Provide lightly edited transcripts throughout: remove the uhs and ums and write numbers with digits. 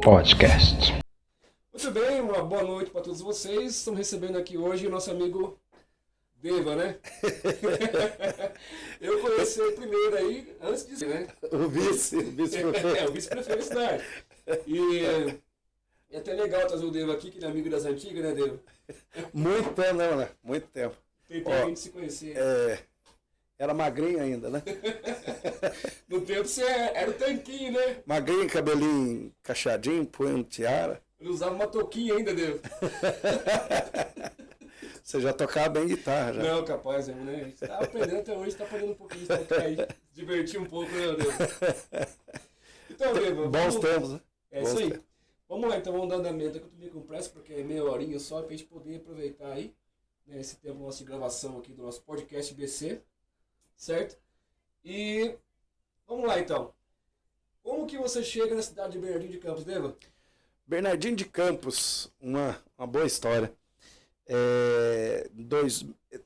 Podcast. Muito bem, uma boa noite para todos vocês. Estamos recebendo aqui hoje o nosso amigo Deva, né? Eu conheci ele primeiro aí, antes de ser, né? O vice-prefeito. O vice-prefeito da cidade. E é até legal trazer o Deva aqui, que ele é amigo das antigas, né, Deva? Muito tempo, não, né? Muito tempo. Tem tempo a gente se conhecer. Era magrinho ainda, né? No tempo você era o tanquinho, né? Magrinho, cabelinho cacheadinho, punho tiara. Ele usava uma touquinha ainda, Deva. Você já tocava bem guitarra, já. Não, capaz, né? A gente tá aprendendo até hoje, tá aprendendo um pouquinho de tocar aí, divertir um pouco, né, Deva? Então, Deva, Bons tempos, né? É Bons isso aí. tempos. Vamos lá, então, vamos dando andamento, que eu tô meio com pressa, porque é meia horinha só, pra gente poder aproveitar aí, né, esse tempo nosso de gravação aqui do nosso podcast BC, certo? E vamos lá, então. Como que você chega na cidade de Bernardino de Campos, Deva? Bernardino de Campos, uma boa história.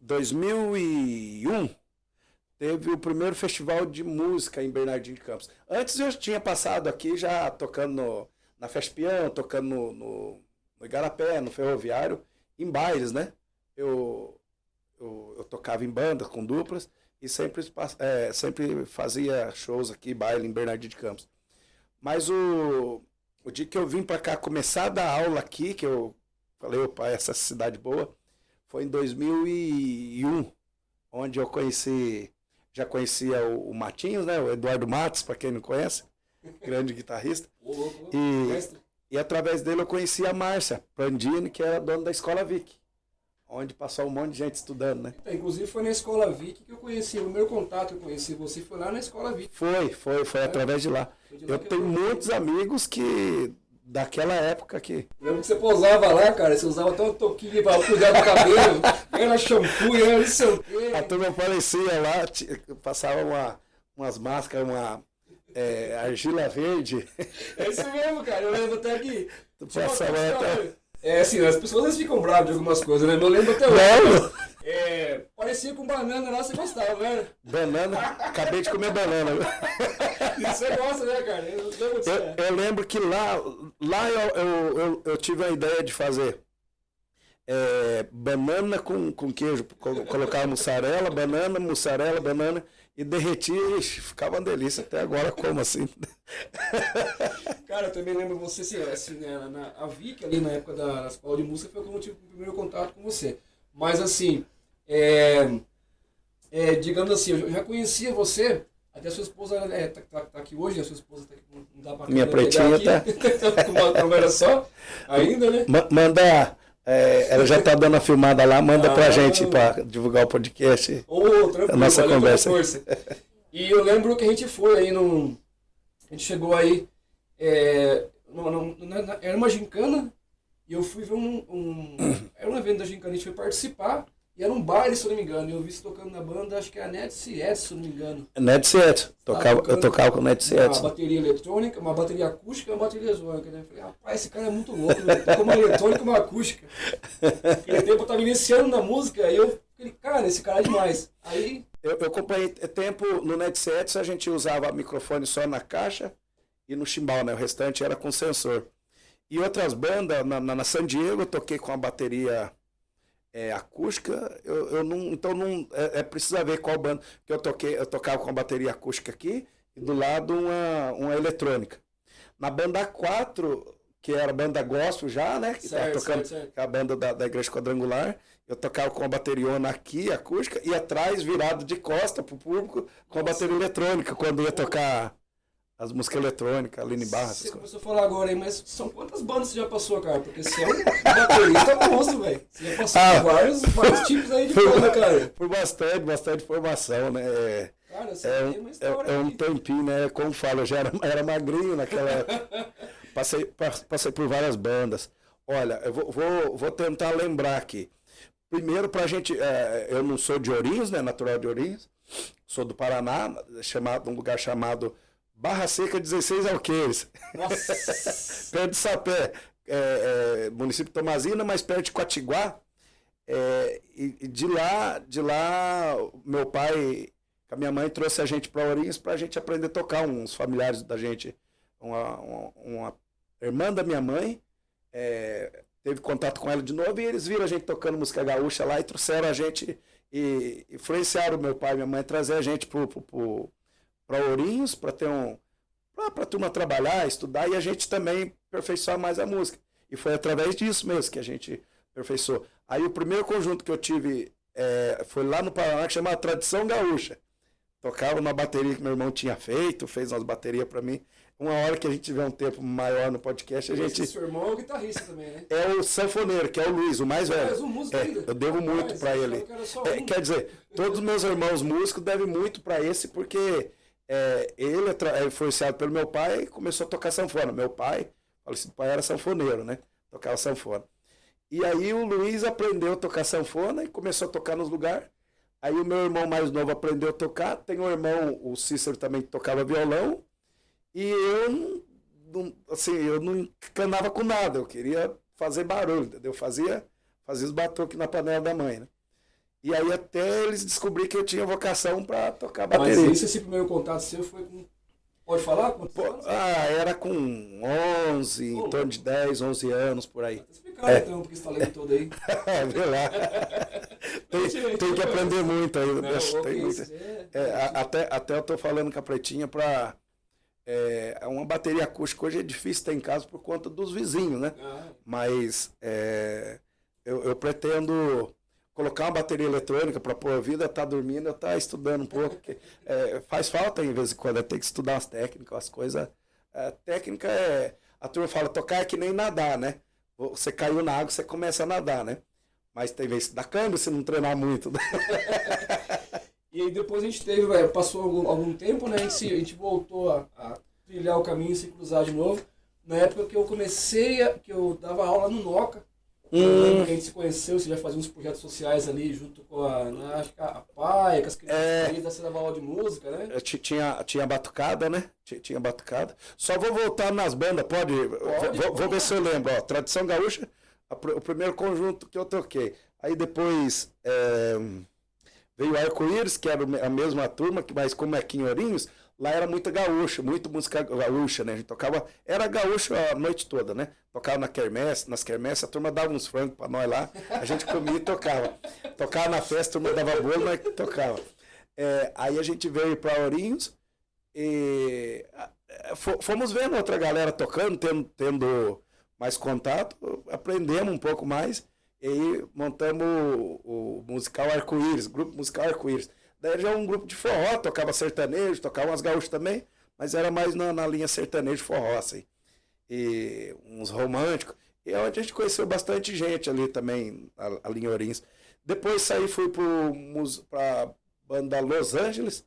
2001 teve o primeiro festival de música em Bernardino de Campos. Antes eu tinha passado aqui já tocando na Festa Peão, tocando no Igarapé, no Ferroviário, em bailes, né? Eu tocava em banda com duplas e sempre fazia shows aqui, baile em Bernardino de Campos. Mas o dia que eu vim para cá começar a dar aula aqui, que eu falei, opa, essa cidade boa, foi em 2001, onde eu já conhecia o Matinhos, né? O Eduardo Matos, para quem não conhece, grande guitarrista. E através dele eu conheci a Márcia Prandini, que era dona da Escola Vic, onde passou um monte de gente estudando, né? Inclusive foi na Escola Vic que eu conheci, o primeiro contato que eu conheci você foi lá na Escola Vic. Foi através de lá. Eu tenho muitos amigos que daquela época aqui. Lembro que você posava lá, cara, você usava até uma touquinha pra cuidar do cabelo, era shampoo, era não sei o quê. A turma aparecia lá, passava umas máscaras, argila verde. É isso mesmo, cara, eu lembro até que... Passava até... assim, as pessoas às vezes ficam bravas de algumas coisas, né? Eu lembro até hoje. Não! Parecia com banana lá, você gostava, né? Banana, acabei de comer banana. Isso você gosta, né, cara? Eu lembro que lá eu tive a ideia de fazer banana com queijo, colocar mussarela, banana e derretia, ixi, ficava uma delícia. Até agora como assim? Cara, eu também lembro você, assim, né, a Vic ali na época da escola de música foi quando eu tive o primeiro contato com você. Mas assim, digamos assim, eu já conhecia você, até a sua esposa tá aqui hoje, a sua esposa tá aqui, não dá pra minha pretinha tá com uma câmera só, ainda, né? Manda, ela já tá dando a filmada lá, manda pra gente pra divulgar o podcast. Tranquilo, a nossa conversa. Força. E eu lembro que a gente foi aí a gente chegou aí, era uma gincana, e eu fui ver era um evento da gincana, a gente foi participar, e era um baile, se eu não me engano, e eu vi você tocando na banda, acho que é a Net Siet, se eu não me engano. Net Siet, eu tocava com Net Siet. Uma bateria eletrônica, uma bateria acústica e uma bateria eletrônica, né? Eu falei, rapaz, esse cara é muito louco, né? Toca uma eletrônica e uma acústica. Naquele tempo eu tava iniciando na música, e eu falei, cara, esse cara é demais. Aí... Eu acompanhei tempo no Net Siet, a gente usava microfone só na caixa e no chimbal, né? O restante era com sensor. E outras bandas, na San Diego, eu toquei com a bateria acústica. Precisa ver qual banda que eu tocava com a bateria acústica aqui e do lado uma eletrônica. Na banda 4, que era a banda gospel já, né? Que estava tocando certo. A banda da Igreja Quadrangular. Eu tocava com a bateriona aqui, acústica, e atrás, virado de costa pro público, com a bateria eletrônica, quando ia tocar as músicas eletrônicas, Aline Barra. Você começou a falar agora aí, mas são quantas bandas você já passou, cara? Porque você é um baterista monstro, velho. Você já passou por vários tipos aí de banda, cara. Por bastante formação, né? Cara, você tem uma história um tempinho, né? Como falo, eu já era magrinho naquela época. Passei por várias bandas. Olha, eu vou tentar lembrar aqui. Primeiro, pra gente, eu não sou de Ourinhos, né? Natural de Ourinhos. Sou do Paraná, um lugar chamado Barra Seca 16 Alqueires. Nossa! Perto de Sapé. Município de Tomazina, mas perto de Quatiguá. E de lá, meu pai, com a minha mãe, trouxe a gente para Ourinhos para a gente aprender a tocar. Uns familiares da gente, uma irmã da minha mãe, teve contato com ela de novo e eles viram a gente tocando música gaúcha lá e trouxeram a gente e influenciaram meu pai e minha mãe a trazer a gente para Ourinhos, para ter para a turma trabalhar, estudar e a gente também aperfeiçoar mais a música. E foi através disso mesmo que a gente aperfeiçoou. Aí o primeiro conjunto que eu tive foi lá no Paraná, que chamava Tradição Gaúcha. Tocava uma bateria que meu irmão tinha feito, fez umas baterias para mim. Uma hora que a gente tiver um tempo maior no podcast, a gente... Esse seu irmão é o guitarrista também, né? É o sanfoneiro, que é o Luiz, o mais velho. Mas o músico ainda. Eu devo muito para ele. Quer dizer, todos os meus irmãos músicos devem muito para esse, porque ele é influenciado pelo meu pai e começou a tocar sanfona. Meu pai, falecido pai, era sanfoneiro, né? Tocava sanfona. E aí o Luiz aprendeu a tocar sanfona e começou a tocar nos lugares. Aí o meu irmão mais novo aprendeu a tocar. Tem um irmão, o Cícero, também que tocava violão. E eu não encanava com nada. Eu queria fazer barulho, entendeu? Fazia os batuques na panela da mãe, né? E aí até eles descobriram que eu tinha vocação para tocar bateria. Mas esse primeiro contato seu foi com... Pode falar? Era com 11, em torno de 10, 11 anos, por aí. Tá explicado então, porque esse talento todo aí. Vê lá. Tem que aprender muito ainda. Até eu tô falando com a Pretinha para... uma bateria acústica hoje é difícil ter em casa por conta dos vizinhos, né? Mas eu pretendo colocar uma bateria eletrônica para pôr a vida, tá dormindo, eu tá estudando um pouco. Porque, faz falta, em vez em quando, tem que estudar as técnicas, as coisas. Técnica a turma fala, tocar é que nem nadar, né? Você caiu na água, você começa a nadar, né? Mas tem vezes que dá câmbio se não treinar muito. E aí depois a gente passou algum tempo, né? A gente voltou a trilhar o caminho e se cruzar de novo. Na época que eu que eu dava aula no Noca. A gente se conheceu, você já fazia uns projetos sociais ali junto com acho que a PAI, com as crianças, você dava aula de música, né? Tinha batucada, né? Tinha batucada. Só vou voltar nas bandas, pode? Vou ver se eu lembro. Ó, Tradição Gaúcha, o primeiro conjunto que eu toquei. Aí depois veio o Arco-Íris, que era a mesma turma, mas como é aqui em Ourinhos, lá era muita gaúcha, muita música gaúcha, né? A gente tocava, era gaúcho a noite toda, né? Tocava nas quermesses, a turma dava uns frangos pra nós lá, a gente comia e tocava. Tocava na festa, a turma dava bolo, nós tocava. Aí a gente veio para Ourinhos e fomos vendo outra galera tocando, tendo mais contato, aprendemos um pouco mais e aí montamos o musical Arco-Íris, grupo musical Arco-Íris. Daí já um grupo de forró, tocava sertanejo, tocava umas gaúchas também, mas era mais na linha sertanejo forró, assim. E uns românticos. E é onde a gente conheceu bastante gente ali também, ali em Ourinhos. Depois saí, fui pra banda Los Angeles.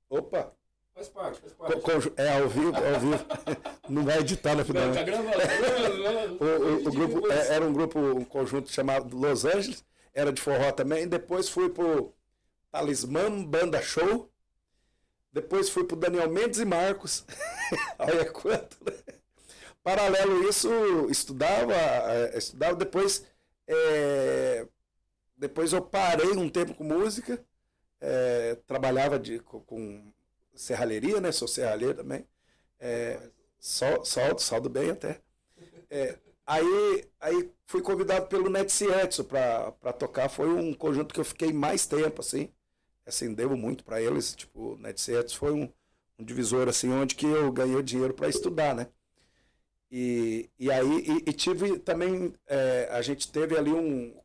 Opa! Faz parte. Ao vivo. Não vai editar no final. Tá gravando. O grupo era um conjunto chamado Los Angeles. Era de forró também. Depois fui pro Talismã Banda Show. Depois fui pro Daniel Mendes e Marcos. Olha quanto, né? Paralelo isso, estudava. Depois eu parei um tempo com música. Trabalhava com serralheria, né? Sou serralheiro também. Soldo bem até. Aí fui convidado pelo Netsi Edson para tocar. Foi um conjunto que eu fiquei mais tempo, assim. Devo muito para eles. Tipo, o Netsi Edson foi um divisor, assim, onde que eu ganhei dinheiro para estudar, né? E aí tive também... a gente teve ali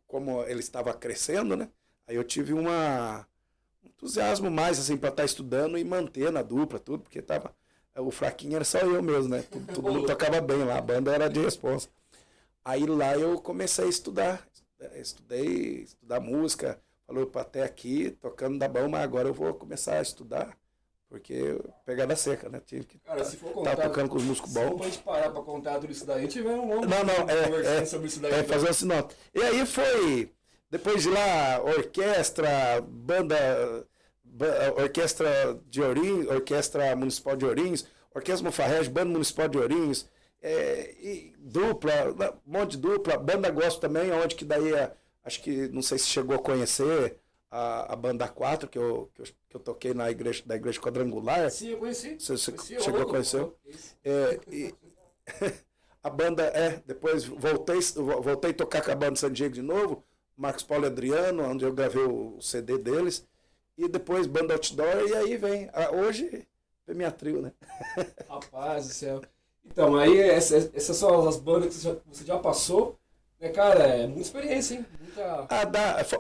como ele estava crescendo, né? Aí eu tive um entusiasmo mais, assim, para estar estudando e manter na dupla, tudo, porque o fraquinho era só eu mesmo, né? Todo mundo tocava bem lá, a banda era de responsa. Aí lá eu comecei a estudar. Estudar música. Falou, até aqui, tocando dá bom, mas agora eu vou começar a estudar, porque pegada seca, né? Tive que estar tocando com os músicos bons. Se for a gente parar para contar tudo isso daí, a gente vai um longo conversando sobre isso daí. Fazer um sinal. E aí foi, depois de lá, orquestra, orquestra de Ourinhos, Orquestra Municipal de Ourinhos, Orquestra Mufarrege, Banda Municipal de Ourinhos, e dupla, um monte de dupla, banda gospel também, onde que daí, acho que, não sei se chegou a conhecer, a banda 4, que eu toquei na igreja, da igreja quadrangular. Sim, eu conheci. Você Conheci, chegou a conhecer? A banda, depois voltei a tocar com a banda San Diego de novo, Marcos Paulo e Adriano, onde eu gravei o CD deles, e depois banda Outdoor, e aí vem, hoje, é minha trio, né? Rapaz do céu. Então, aí essas são as bandas que você já passou, né, cara? É muita experiência, hein?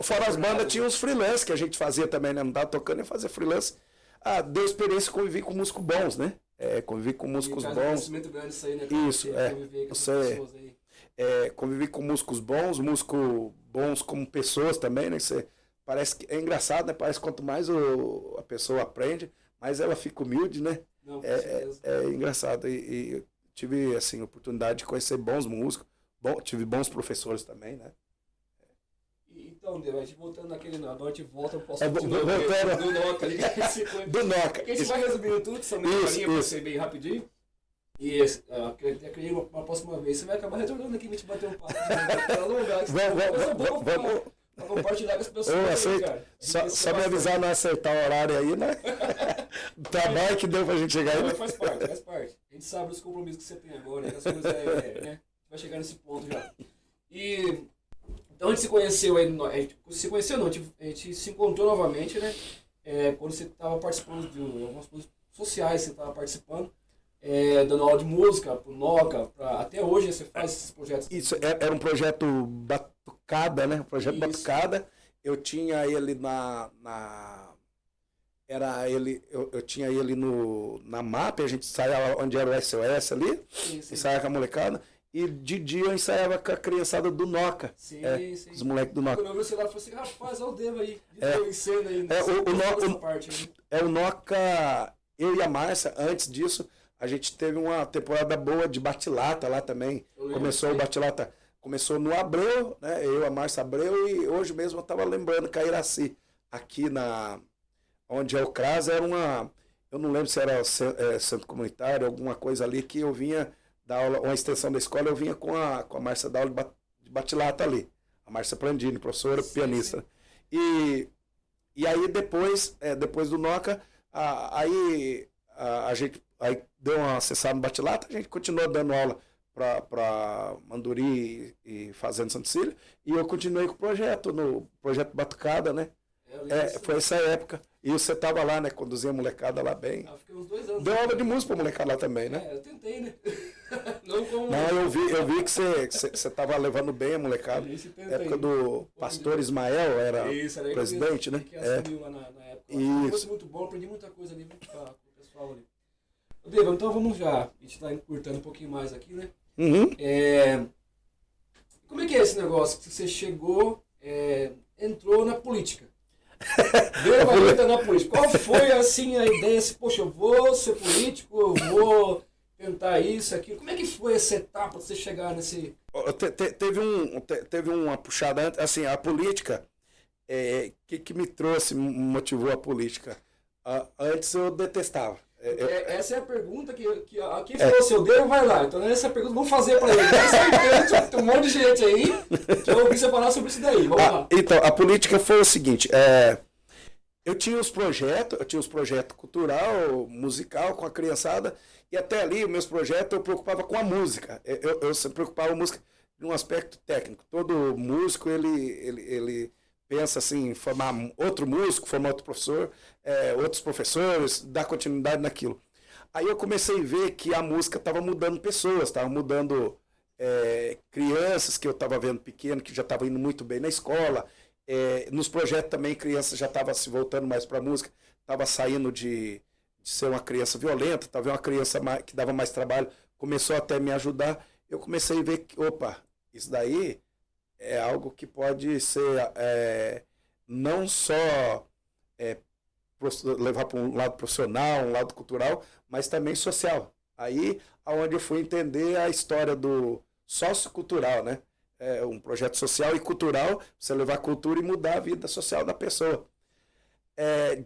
Fora as bandas, tinha uns freelance que a gente fazia também, né? Não tava tocando, ia fazer freelance. Deu experiência conviver com músicos bons, né? Conviver com músicos bons. Conhecimento grande isso aí, né? Isso, conviver com pessoas aí. Conviver com músicos bons como pessoas também, né? Parece que é engraçado, né? Parece que quanto mais a pessoa aprende, mais ela fica humilde, né? Não, com certeza. É engraçado. E tive, assim, a oportunidade de conhecer bons músicos, tive bons professores também, né? Então, a gente voltando naquele agora a gente volta pro voltando do Noca ali. Do Noca. Porque a gente vai resumindo tudo, são meia horinha pra ser bem rapidinho. E até criei uma próxima vez. Você vai acabar retornando aqui e a gente bater um papo. Vamos compartilhar com as pessoas. Eu aceito. Cara. Só me avisar não acertar o horário aí, né? Trabalho que deu pra gente chegar aí. Não, faz parte. A gente sabe os compromissos que você tem agora, né? As coisas né? A gente vai chegar nesse ponto já. Então a gente se conheceu aí, se conheceu não, a gente se encontrou novamente, né? Quando você estava participando de algumas coisas sociais, você estava participando, dando aula de música pro Noca, até hoje você faz esses projetos. Isso, era um projeto Batucada, né? Um projeto Isso. Batucada. Eu tinha ele eu tinha ele na MAP, a gente ensaiava onde era o SOS ali, ensaiava com a molecada. E de dia eu ensaiava com a criançada do Noca. Sim. Os moleques do Noca. Quando eu vi o celular, eu falei assim, rapaz, olha o Devo aí. Em cena aí. O Noca, eu e a Márcia, antes disso, a gente teve uma temporada boa de Batilata lá também. Começou o Batilata, começou no Abreu, né? Eu, a Márcia Abreu, e hoje mesmo eu estava lembrando que a Iraci, aqui onde é o CRAS, era eu não lembro se era centro comunitário, alguma coisa ali, que eu vinha dar aula, uma extensão da escola, eu vinha com a Márcia dar aula de Batilata ali. A Márcia Plandini, professora, pianista. Sim. E aí depois do Noca, a gente deu uma acessada no Batilata, a gente continuou dando aula para Manduri e Fazenda Santa Cecília, e eu continuei com no projeto Batucada, né? Foi essa época. E você estava lá, né? Conduzia a molecada lá bem. Fiquei uns 2 anos. Deu aula de música pra molecada lá também, né? Eu tentei, né? Não, eu vi que você estava levando bem a molecada. Época do Pastor Ismael, era presidente, né? Que assumiu lá na época. Isso. Muito bom, aprendi muita coisa ali com o pessoal ali. Deva, então vamos já. A gente está encurtando um pouquinho mais aqui, né? Uhum. Como é que é esse negócio? Que você chegou, entrou na política. Veio entrar na política. Qual foi assim a ideia? Assim, poxa, eu vou ser político, eu vou tentar isso, aquilo. Como é que foi essa etapa para você chegar nesse... Teve uma puxada antes, assim, a política, que me motivou a política? Antes eu detestava. Essa é a pergunta que quem falou seu Deus vai lá. Então essa é a pergunta que vamos fazer para ele. Tem um monte de gente aí que eu ouvi você falar sobre isso daí. Vamos lá. Então, a política foi o seguinte, eu tinha os projetos cultural, musical com a criançada, e até ali, os meus projetos, eu preocupava com a música. Eu sempre preocupava a música num aspecto técnico. Todo músico, ele pensa assim, em formar outro músico, formar outro professor, outros professores, dar continuidade naquilo. Aí eu comecei a ver que a música estava mudando pessoas, estava mudando crianças que eu estava vendo pequeno, que já estavam indo muito bem na escola. Nos projetos também, crianças já estavam se voltando mais para a música, estava saindo de ser uma criança violenta, estava uma criança que dava mais trabalho, começou até a me ajudar. Eu comecei a ver que, isso daí é algo que pode ser não só levar para um lado profissional, um lado cultural, mas também social. Aí, aonde eu fui entender a história do sociocultural, né? Um projeto social e cultural, você levar a cultura e mudar a vida social da pessoa.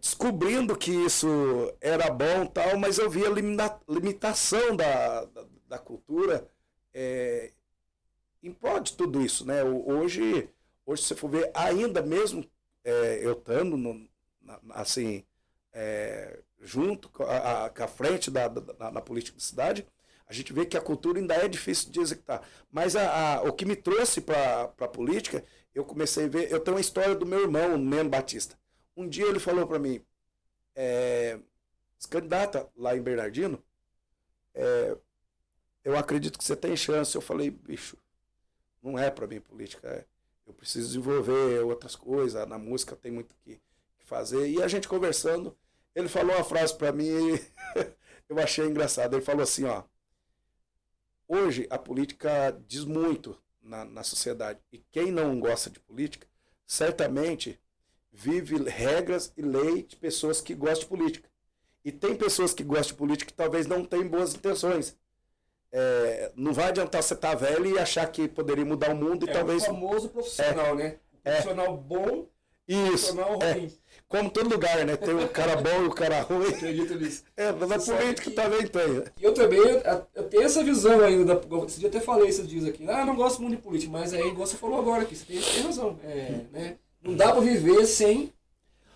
Descobrindo que isso era bom, tal, mas eu vi a limitação da cultura em prol de tudo isso, né? Hoje, se você for ver, ainda mesmo eu estando, assim, junto com a frente na política da cidade, a gente vê que a cultura ainda é difícil de executar. Mas o que me trouxe para a política, eu comecei a ver, eu tenho uma história do meu irmão, Neno Batista. Um dia ele falou para mim, candidata lá em Bernardino, eu acredito que você tem chance. Eu falei, bicho, não é para mim política, eu preciso desenvolver outras coisas, na música tem muito que fazer. E a gente conversando, ele falou uma frase para mim e eu achei engraçado. Ele falou assim, ó, hoje a política diz muito na sociedade, e quem não gosta de política, certamente vive regras e leis de pessoas que gostam de política. E tem pessoas que gostam de política que talvez não tenham boas intenções. Não vai adiantar você estar velho e achar que poderia mudar o mundo e talvez... o famoso profissional, né? O profissional bom e o profissional ruim. Como todo lugar, né? Tem o cara bom e o cara ruim. Acredito nisso. Mas na política também tem. E eu também, eu tenho essa visão ainda, esse dia até falei esses dias aqui, eu não gosto muito de política, mas aí, igual você falou agora aqui, você tem razão. Né? Não dá para viver sem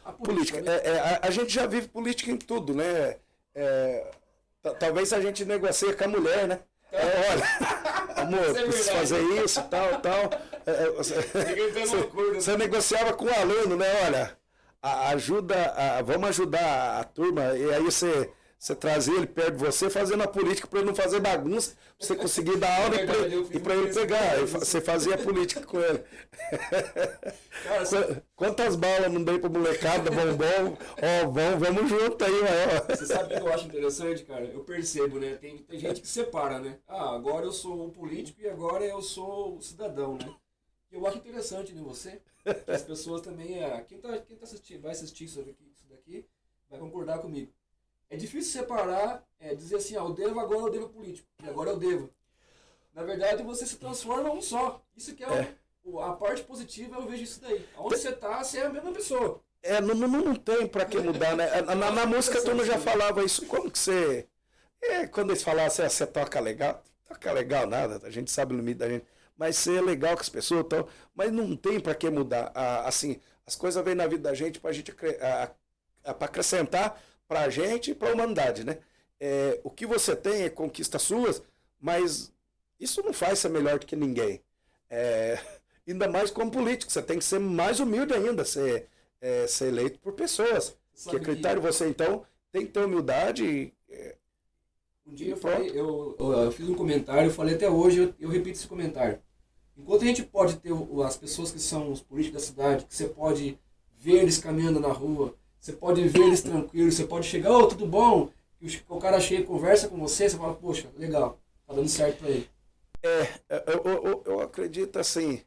a política. Né? A gente já vive política em tudo, né? Talvez a gente negocie com a mulher, né? Olha, amor, preciso fazer isso, tal. Você negociava com o aluno, né? Olha, vamos ajudar a turma, e aí você trazia ele perto de você, fazendo a política para ele não fazer bagunça, pra você conseguir dar aula e para ele pegar. Você fazia a política com ele. Cara, quantas balas não dei pra molecada, bombom? Vamos junto aí, maior. Você sabe o que eu acho interessante, cara? Eu percebo, né? Tem gente que separa, né? Agora eu sou o político e agora eu sou o cidadão, né? E eu acho interessante em você, que as pessoas também, quem tá assistindo, vai assistir isso daqui, vai concordar comigo. É difícil separar, dizer assim, eu devo agora, eu devo político, e agora eu devo. Na verdade, você se transforma um só. Isso que a parte positiva, eu vejo isso daí. Onde você tá, você é a mesma pessoa. Não tem pra que mudar, né? Na música, tu não já falava isso. Como que você... quando eles falavam assim, você toca legal nada, a gente sabe o limite da gente. Mas ser legal com as pessoas, então, mas não tem para que mudar. Assim, as coisas vêm na vida da gente para a gente para acrescentar para a gente e para a humanidade, né? O que você tem é conquistas suas, mas isso não faz ser melhor do que ninguém. Ainda mais como político, você tem que ser mais humilde ainda, ser eleito por pessoas que acreditarem em você. Então, tem que ter humildade. Um dia eu fiz um comentário, eu falei até hoje, eu repito esse comentário. Enquanto a gente pode ter as pessoas que são os políticos da cidade, que você pode ver eles caminhando na rua, você pode ver eles tranquilos, você pode chegar, tudo bom? E o cara chega e conversa com você fala, poxa, legal, tá dando certo pra ele. Eu acredito assim,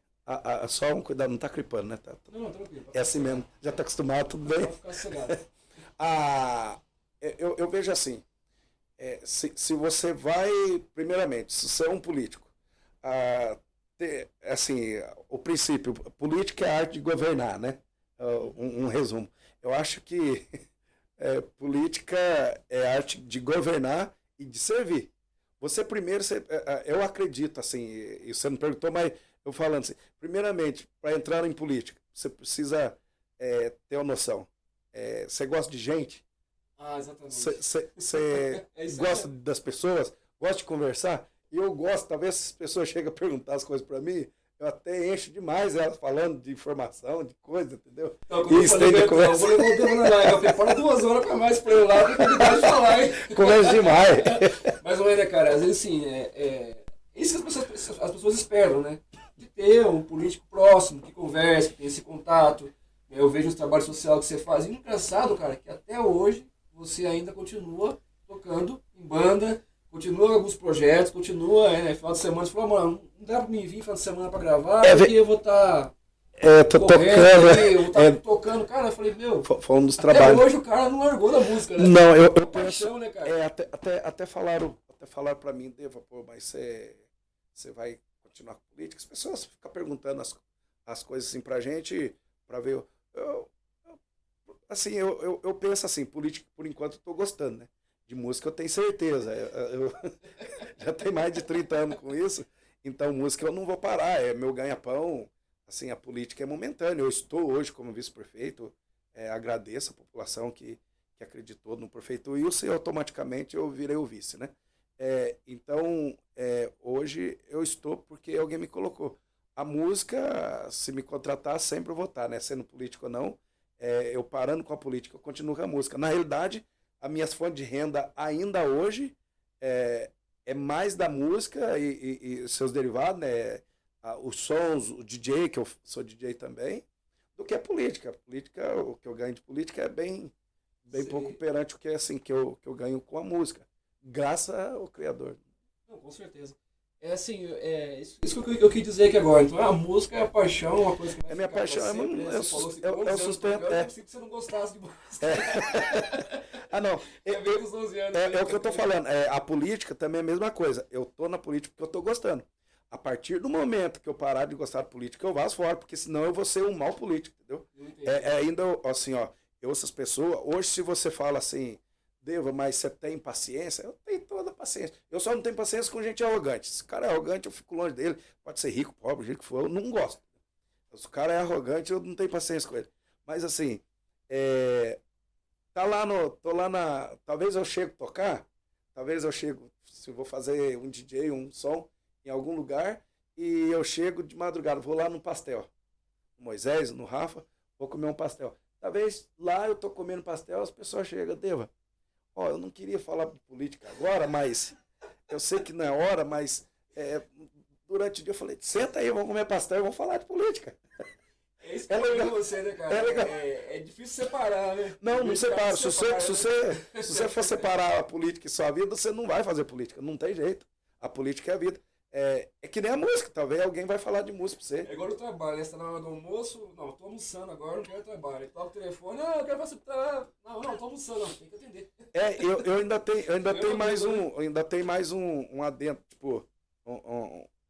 só um cuidado, não tá clipando, né? Não, tranquilo. É assim mesmo, já tá acostumado, tudo bem? Pode ficar sossegado. Eu vejo assim, se você vai, primeiramente, se você é um político, assim, o princípio, política é a arte de governar, né? Um resumo. Eu acho que política é a arte de governar e de servir. Você primeiro, eu acredito, assim, e você não perguntou, mas eu falando assim, primeiramente, para entrar em política, você precisa ter uma noção. Você gosta de gente? Exatamente. Você gosta das pessoas? Gosta de conversar? E eu gosto, talvez as pessoas chegam a perguntar as coisas para mim, eu até encho demais elas falando de informação, de coisa, entendeu? Então, e estende a conversa. Eu vou levar o tempo na live, eu preparo 2 horas para mais para eu lá, porque eu tenho que falar, hein? Conversa demais. Mais ou menos, né, cara? Às vezes, assim, isso que as pessoas esperam, né? De ter um político próximo, que converse, que tenha esse contato. Eu vejo os trabalhos sociais que você faz. E engraçado, cara, que até hoje você ainda continua tocando em banda, continua alguns projetos, continua, final de semana, você falou, mano, não dá pra mim vir final de semana pra gravar, porque eu vou estar tô tocando, eu vou estar tocando, cara, eu falei, meu, foi um dos até trabalhos. hoje o cara não largou da música, né? Não, eu paixão, penso, né, cara? até falaram pra mim, Deva, pô, mas você vai continuar com política? As pessoas ficam perguntando as coisas assim pra gente, pra ver, assim, eu penso assim, política, por enquanto, eu tô gostando, né? De música eu tenho certeza. Eu já tenho mais de 30 anos com isso, então música eu não vou parar, é meu ganha-pão. assim, a política é momentânea. Eu estou hoje como vice-prefeito, agradeço a população que acreditou no prefeito Wilson e automaticamente eu virei o vice, né? Então, hoje eu estou porque alguém me colocou. A música, se me contratar, sempre eu vou estar, né? Sendo político ou não, eu parando com a política, eu continuo com a música. Na realidade, as minhas fontes de renda ainda hoje é mais da música e seus derivados, né? Os sons, o DJ, que eu sou DJ também, do que a política. A política, o que eu ganho de política é bem pouco perante o que, assim, que eu ganho com a música. Graças ao Criador. Não, com certeza. Assim, isso que eu quis dizer aqui agora. Então, a música é a paixão, uma coisa que vai minha paixão, sempre, eu sustento. Eu pensei que você não gostasse de música. Não. Desde os 12 anos. É o que eu tô falando. A política também é a mesma coisa. Eu tô na política porque eu tô gostando. A partir do momento que eu parar de gostar de política, eu vazo fora, porque senão eu vou ser um mau político, entendeu? Ainda, assim, ó, eu ouço as pessoas, hoje se você fala assim, Deva, mas você tem paciência? Eu tenho toda a paciência. Eu só não tenho paciência com gente arrogante. Se o cara é arrogante, eu fico longe dele. Pode ser rico, pobre, o jeito que for, eu não gosto. Se o cara é arrogante, eu não tenho paciência com ele. Mas assim, tô lá na. Talvez eu chegue a tocar, talvez eu chego, se eu vou fazer um DJ, um som em algum lugar, e eu chego de madrugada, vou lá no pastel. No Moisés, no Rafa, vou comer um pastel. Talvez lá eu tô comendo pastel, as pessoas chegam, Deva, eu não queria falar de política agora, mas eu sei que não é hora, mas durante o dia eu falei, senta aí, vamos comer pastel e vamos falar de política. É isso que eu legal. Você, né, cara? É difícil separar, né? Não separa. Se você for separar a política e sua vida, você não vai fazer política. Não tem jeito. A política é a vida. É que nem a música. Talvez alguém vai falar de música pra você. É igual o trabalho. Você tá na hora do almoço. Não, tô almoçando agora, não quero trabalho. Toca o telefone. Não, eu quero fazer trabalho. Não, tô almoçando. Não, tem que atender. Eu ainda tenho mais um adentro, tipo,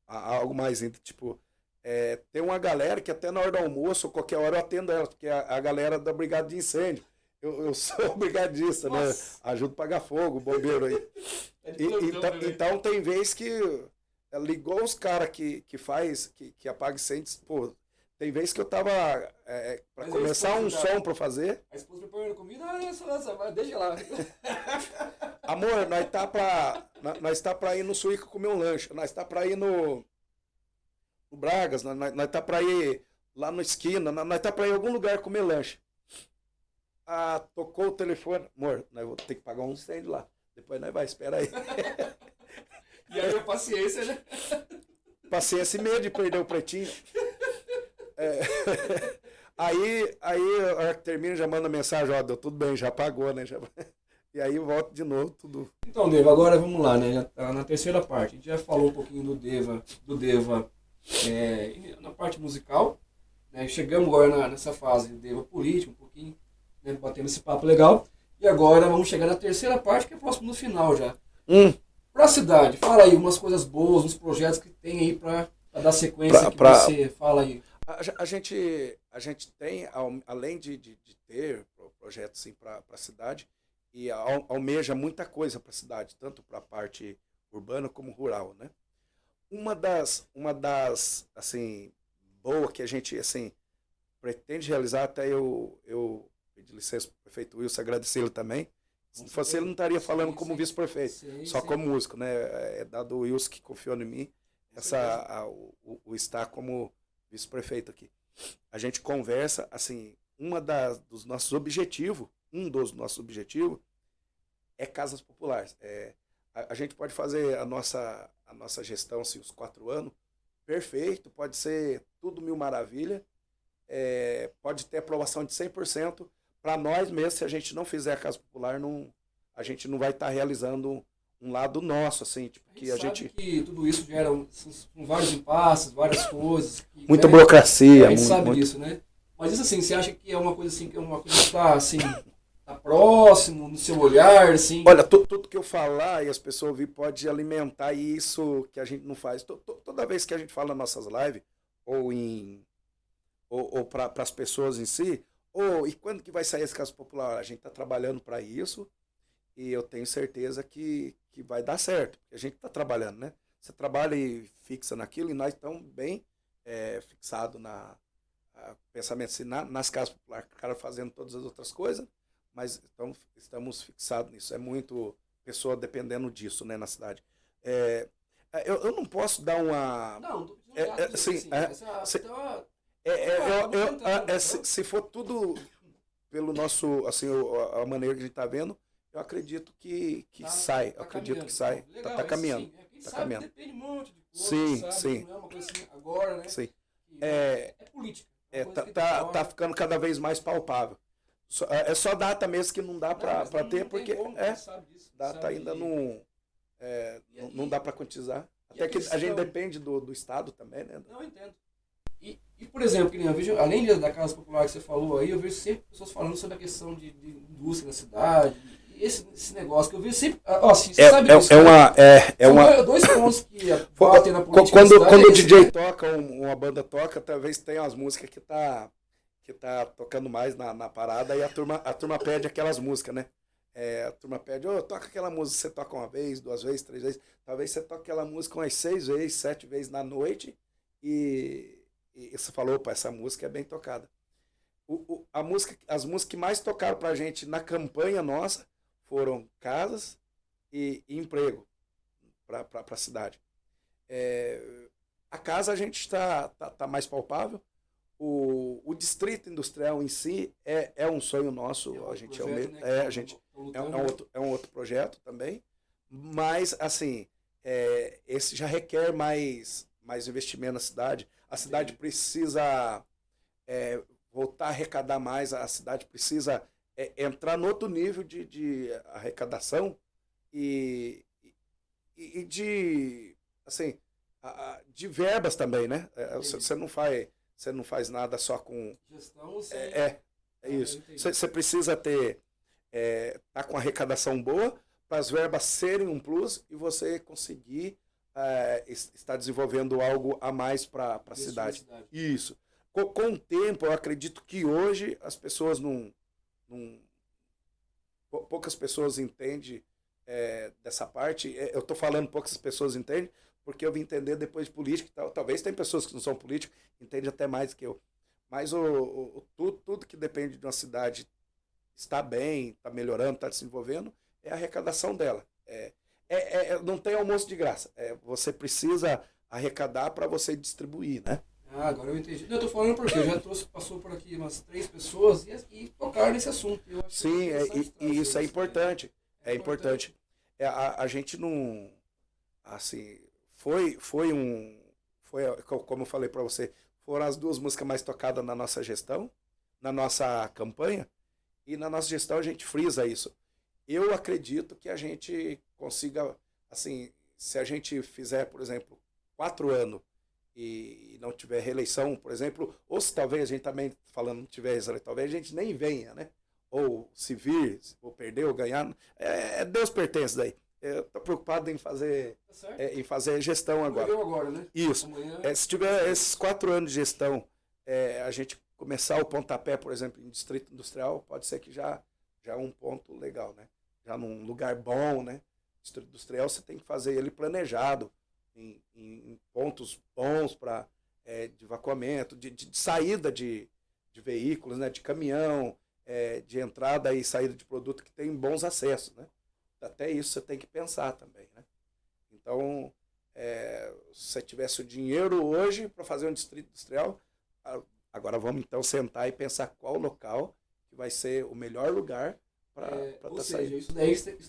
algo mais, tipo... tem uma galera que até na hora do almoço ou qualquer hora eu atendo ela, porque a galera da Brigada de Incêndio. Eu sou brigadista, né? Ajudo a pagar fogo, bombeiro aí. Então tem vez que ligou os caras que apaga incêndios, pô. Tem vez que eu tava pra começar um som pra fazer. A esposa preparando comida, deixa lá. Amor, nós tá pra ir no Suíca comer um lanche, nós tá pra ir no Bragas, nós tá pra ir lá na esquina, nós tá pra ir em algum lugar comer lanche. Tocou o telefone, amor, nós vamos ter que pagar um incêndio lá. Depois nós vai, espera aí. E aí a paciência, né? Paciência e medo de perder o pretinho. Aí a hora que termina, já manda mensagem, deu tudo bem, já pagou, né? E aí volta de novo, tudo. Então, Deva, agora vamos lá, né? Já tá na terceira parte. A gente já falou um pouquinho do Deva na parte musical, né? Chegamos agora nessa fase do Deva político, um pouquinho, né? Batendo esse papo legal. E agora vamos chegar na terceira parte, que é próximo do final já. Pra cidade, fala aí umas coisas boas, uns projetos que tem aí pra dar sequência você fala aí. A gente tem, além de ter projetos assim, para a cidade, e almeja muita coisa para a cidade, tanto para a parte urbana como rural, né? Uma das assim, boa que a gente assim, pretende realizar, até eu pedi licença para o prefeito Wilson, agradecer ele também. Se não fosse ele, não estaria falando como vice-prefeito, só como músico, né? É dado o Wilson que confiou em mim, o estar como vice-prefeito aqui. A gente conversa, assim, um dos nossos objetivos é casas populares. A gente pode fazer a nossa gestão, assim, os 4 anos, perfeito, pode ser tudo mil maravilha, pode ter aprovação de 100%. Para nós mesmo, se a gente não fizer a casa popular, a gente não vai estar realizando um lado nosso, assim, tipo, que a gente sabe que tudo isso gera vários impasses, várias coisas. Muita burocracia. A gente sabe disso, né? Mas isso assim, você acha que é uma coisa assim, que está assim, tá próximo, no seu olhar, assim? Olha, tudo que eu falar e as pessoas ouvir pode alimentar isso que a gente não faz. Toda vez que a gente fala nas nossas lives, ou para as pessoas em si, e quando que vai sair esse caso popular? A gente está trabalhando para isso e eu tenho certeza que vai dar certo. A gente está trabalhando, né? Você trabalha e fixa naquilo e nós estamos bem fixado pensamento assim, nas casas populares, o cara fazendo todas as outras coisas, mas estamos fixados nisso. É muito pessoa dependendo disso, né, na cidade. Eu não posso dar uma... Não tô pedindo nada, se for tudo pelo nosso, assim, a maneira que a gente está vendo, eu acredito que sai. Eu acredito que sai. Legal, tá caminhando. Sim. Quem Tá sabe caminhando. depende um monte de coisa, Sim, sabe? sim. Não é uma coisa assim agora, né? Sim. É política. Tá ficando cada vez mais palpável. É só data mesmo que não dá para ter, porque data ainda não dá para quantizar. Até que a gente depende do Estado também, né? Não, eu entendo. E, por exemplo, que nem eu vejo, além da Casa Popular que você falou aí, eu vejo sempre pessoas falando sobre a questão de indústria na cidade. E esse negócio que eu vejo sempre. Assim, você sabe disso, são dois pontos que batem na política. Quando o DJ toca, uma banda toca, talvez tenha umas músicas que tá tocando mais na parada e a turma pede aquelas músicas, né? A turma pede, toca aquela música, você toca uma vez, 2 vezes, 3 vezes. Talvez você toque aquela música umas 6 vezes, 7 vezes na noite e você falou, opa, essa música é bem tocada. As músicas que mais tocaram pra gente na campanha nossa foram casas e emprego para a cidade. A casa a gente tá mais palpável. O distrito industrial em si é um sonho nosso. É um outro projeto também. Mas, assim, esse já requer mais investimento na cidade. A cidade precisa voltar a arrecadar mais, a cidade precisa entrar no outro nível de arrecadação e de, assim, de verbas também, né? Você não faz nada só com... Gestão, isso. Você precisa tá com arrecadação boa para as verbas serem um plus e você conseguir estar desenvolvendo algo a mais para a cidade. Isso. Com o tempo, eu acredito que hoje as pessoas poucas pessoas entendem dessa parte. Eu estou falando poucas pessoas entendem, porque eu vim entender depois de política e tal. Talvez tem pessoas que não são políticos, entendem até mais que eu. Mas tudo que depende de uma cidade estar bem, está melhorando, está se desenvolvendo, é a arrecadação dela. Não tem almoço de graça. Você precisa arrecadar para você distribuir, né? Agora eu entendi. Eu estou falando porque eu já passou por aqui umas 3 pessoas e tocaram nesse assunto. Sim, e isso é importante. É importante. A gente não... Assim, foi como eu falei para você, foram as 2 músicas mais tocadas na nossa gestão, na nossa campanha, e na nossa gestão a gente frisa isso. Eu acredito que a gente consiga, assim, se a gente fizer, por exemplo, 4 anos e não tiver reeleição, por exemplo, ou se talvez a gente também, falando, não tiver reeleição, talvez a gente nem venha, né? Ou se vir, ou perder, ou ganhar, Deus pertence daí. Eu estou preocupado em fazer gestão agora. Né? Isso. Se tiver esses 4 anos de gestão, a gente começar o pontapé, por exemplo, em distrito industrial, pode ser que já é um ponto legal, né? Já num lugar bom, né? Distrito industrial você tem que fazer ele planejado em pontos bons de evacuamento, de saída de veículos, né? De caminhão, de entrada e saída de produto que tem bons acessos, né? Até isso você tem que pensar também, né? Então, se você tivesse o dinheiro hoje para fazer um distrito industrial, agora vamos então sentar e pensar qual local que vai ser o melhor lugar para estar saindo. Isso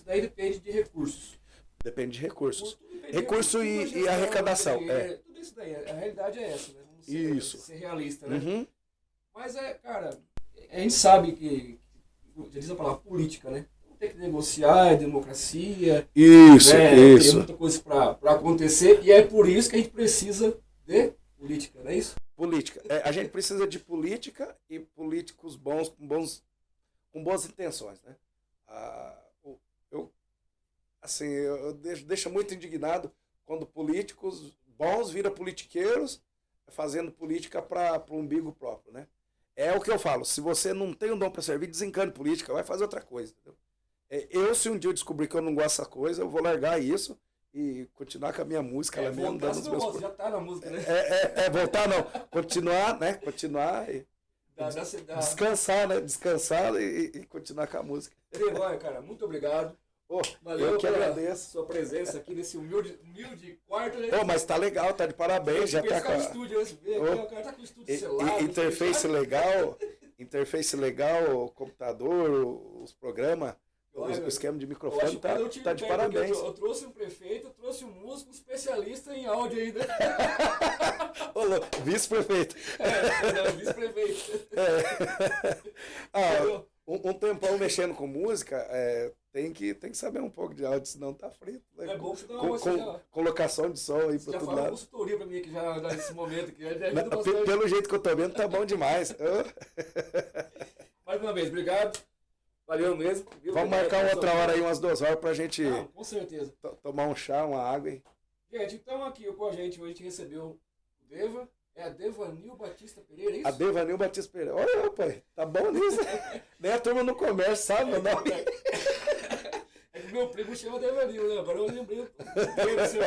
daí depende de recursos. Depende de recursos. Recurso e arrecadação. Tudo isso daí. A realidade é essa, né? Vamos ser realista, né? Uhum. Mas cara, a gente sabe que já diz a palavra política, né? Tem que negociar, é democracia. Isso. Tem muita coisa para acontecer e é por isso que a gente precisa de política, não é isso? Política. A gente precisa de política e políticos bons, com boas intenções, né? Eu deixo muito indignado quando políticos bons viram politiqueiros fazendo política para o umbigo próprio, né? É o que eu falo, se você não tem um dom para servir, desencane política, vai fazer outra coisa, entendeu? Se um dia eu descobrir que eu não gosto dessa coisa, eu vou largar isso e continuar com a minha música, ela mesmo voltar, dando os meus... já tá na música, né? Voltar não, continuar, né? Continuar e descansar, né? Descansar e continuar com a música. Olha, cara, muito obrigado. Valeu eu que agradeço. Sua presença aqui nesse humilde quarto. Né? Mas tá legal, tá de parabéns. Já tá com o estúdio, o cara tá com o estúdio celular. Interface legal, computador, os programas, o esquema de microfone tá de parabéns. Eu trouxe um prefeito, eu trouxe um músico, um especialista em áudio ainda. Vice-prefeito. Vice-prefeito. Um tempão mexendo com música, tem que saber um pouco de áudio, senão tá frito. Né? É bom que você dá uma colocação de som aí pra todo lado. Já fala consultoria pra mim aqui já nesse momento. Aqui, já pelo jeito que eu tô vendo, tá bom demais. Mais uma vez, obrigado. Valeu mesmo. Viu? Vamos marcar outra hora aí, umas 2 horas pra gente com certeza. Tomar um chá, uma água aí. Gente, então aqui com a gente, hoje a gente recebeu o Deva. É a Devanil Batista Pereira, é isso? A Devanil Batista Pereira. Olha, pai, tá bom nisso. Nem a turma no comércio sabe meu nome. É que meu primo chama Devanil, né? Agora eu lembrei o seu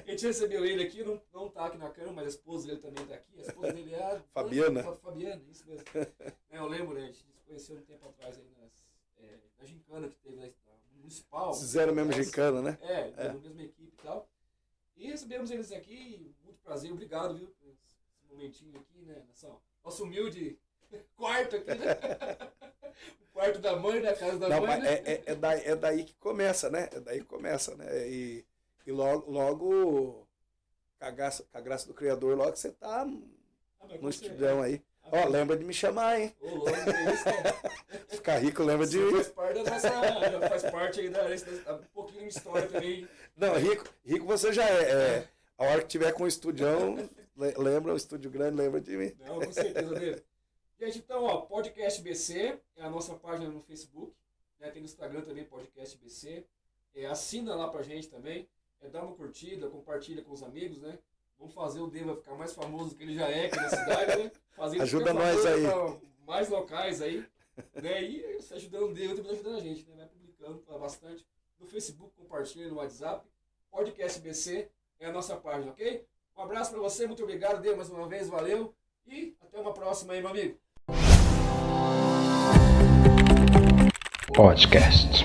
A gente recebeu ele aqui, não tá aqui na câmera, mas a esposa dele também tá aqui. A esposa dele é a Fabiana. Fabiana, isso mesmo. Eu lembro, né? A gente se conheceu um tempo atrás aí na gincana que teve na municipal. Fizeram mesmo gincana, né? Na mesma equipe e tal. E recebemos eles aqui, muito prazer, obrigado, viu, por esse momentinho aqui, né, nosso humilde quarto aqui, né? O quarto da mãe, da casa da mãe, né? É daí que começa, né? É daí que começa, né? E logo, com a graça do Criador, logo você tá no estudão aí. Lembra de me chamar, hein? Logo é isso, né? Ficar rico, lembra de mim. Faz parte da nossa, faz parte aí da um pouquinho de história também. Não, rico você já é. A hora que tiver com o estudião, lembra, o estúdio grande, lembra de mim. Não, com certeza dele. Gente, então, Podcast BC é a nossa página no Facebook, né? Tem no Instagram também, Podcast BC. Assina lá pra gente também, dá uma curtida, compartilha com os amigos, né? Vamos fazer o Deva ficar mais famoso do que ele já é aqui na cidade, né? Ajuda nós aí. Mais locais aí, né? E você ajudando o Deva, também ajudando a gente, né? Vai publicando bastante no Facebook, compartilha no WhatsApp. Podcast BC é a nossa página, ok? Um abraço pra você, muito obrigado, Deva, mais uma vez, valeu. E até uma próxima aí, meu amigo. Podcast.